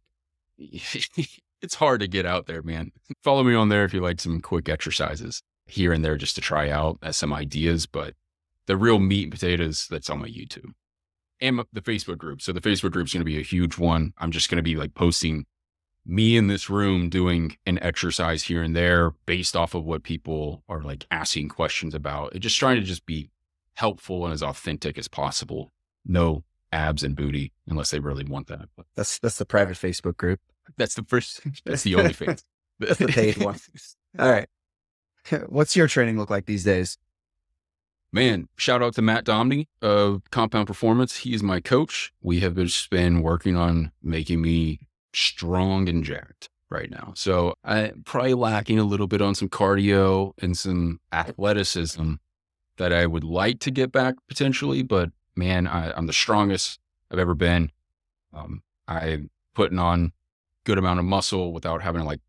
it's hard to get out there, man. Follow me on there if you like some quick exercises here and there just to try out as some ideas. But the real meat and potatoes, that's on my YouTube and the Facebook group. So the Facebook group's going to be a huge one. I'm just going to be like posting me in this room doing an exercise here and there based off of what people are like asking questions about. Just trying to just be helpful and as authentic as possible. No abs and booty unless they really want that. But that's the private Facebook group. That's the only phase. That's the paid one. All right. What's your training look like these days? Man, shout out to Matt Domney of Compound Performance. He is my coach. We have just been working on making me strong and jacked right now. So I'm probably lacking a little bit on some cardio and some athleticism that I would like to get back potentially. But man, I'm the strongest I've ever been. I'm putting on good amount of muscle without having to like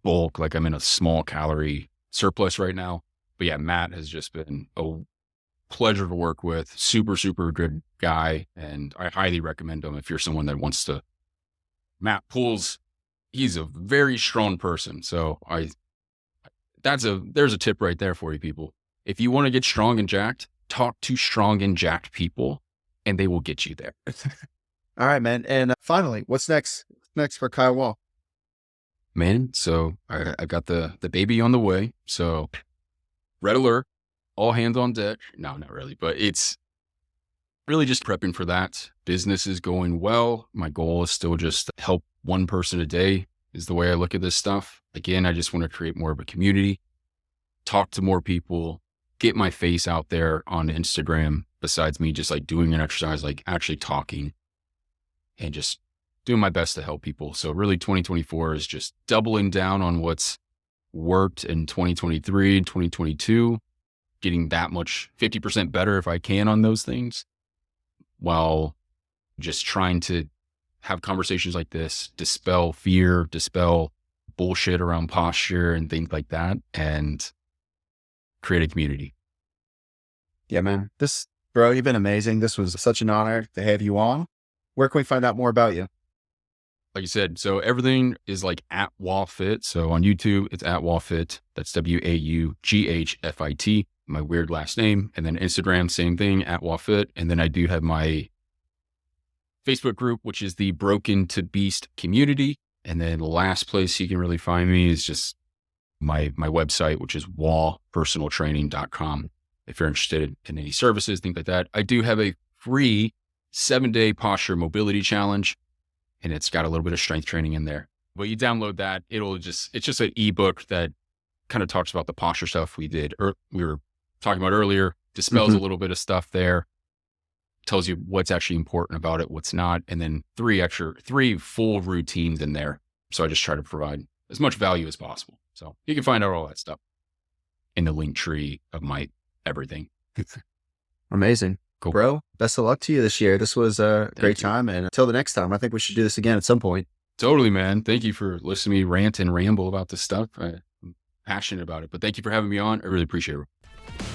bulk. Like I'm in a small calorie surplus right now. But yeah, Matt has just been a pleasure to work with. Super, super good guy. And I highly recommend him if you're someone that wants to. Matt pulls he's a very strong person. So there's a tip right there for you people. If you want to get strong and jacked, talk to strong and jacked people and they will get you there. All right, man. And finally, what's next? Next for Kyle Waugh? Man, so I got the baby on the way. So red alert, all hands on deck. No, not really, but it's really just prepping for that. Business is going well. My goal is still just to help one person a day is the way I look at this stuff. Again, I just want to create more of a community, talk to more people, get my face out there on Instagram besides me just like doing an exercise, like actually talking and just doing my best to help people. So really 2024 is just doubling down on what's worked in 2023, 2022, getting that much 50% better if I can on those things, while just trying to have conversations like this, dispel fear, dispel bullshit around posture and things like that, and create a community. Yeah, man. Bro, you've been amazing. This was such an honor to have you on. Where can we find out more about you? Like you said, so everything is like at Waugh Fit. So on YouTube, it's at Waugh Fit. That's WAUGHFIT, my weird last name. And then Instagram, same thing, at Waugh Fit. And then I do have my Facebook group, which is the Broken to Beast community. And then the last place you can really find me is just my website, which is waughpersonaltraining.com. If you're interested in any services, things like that. I do have a free 7-day posture mobility challenge, and it's got a little bit of strength training in there. But you download that, it's just an ebook that kind of talks about the posture stuff we were talking about earlier, dispels a little bit of stuff there, tells you what's actually important about it, what's not, and then 3 full routines in there. So I just try to provide as much value as possible. So you can find out all that stuff in the link tree of my everything. Amazing. Cool. Bro, best of luck to you this year. This was a great time. And until the next time, I think we should do this again at some point. Totally, man. Thank you for listening to me rant and ramble about this stuff. I'm passionate about it, but thank you for having me on. I really appreciate it.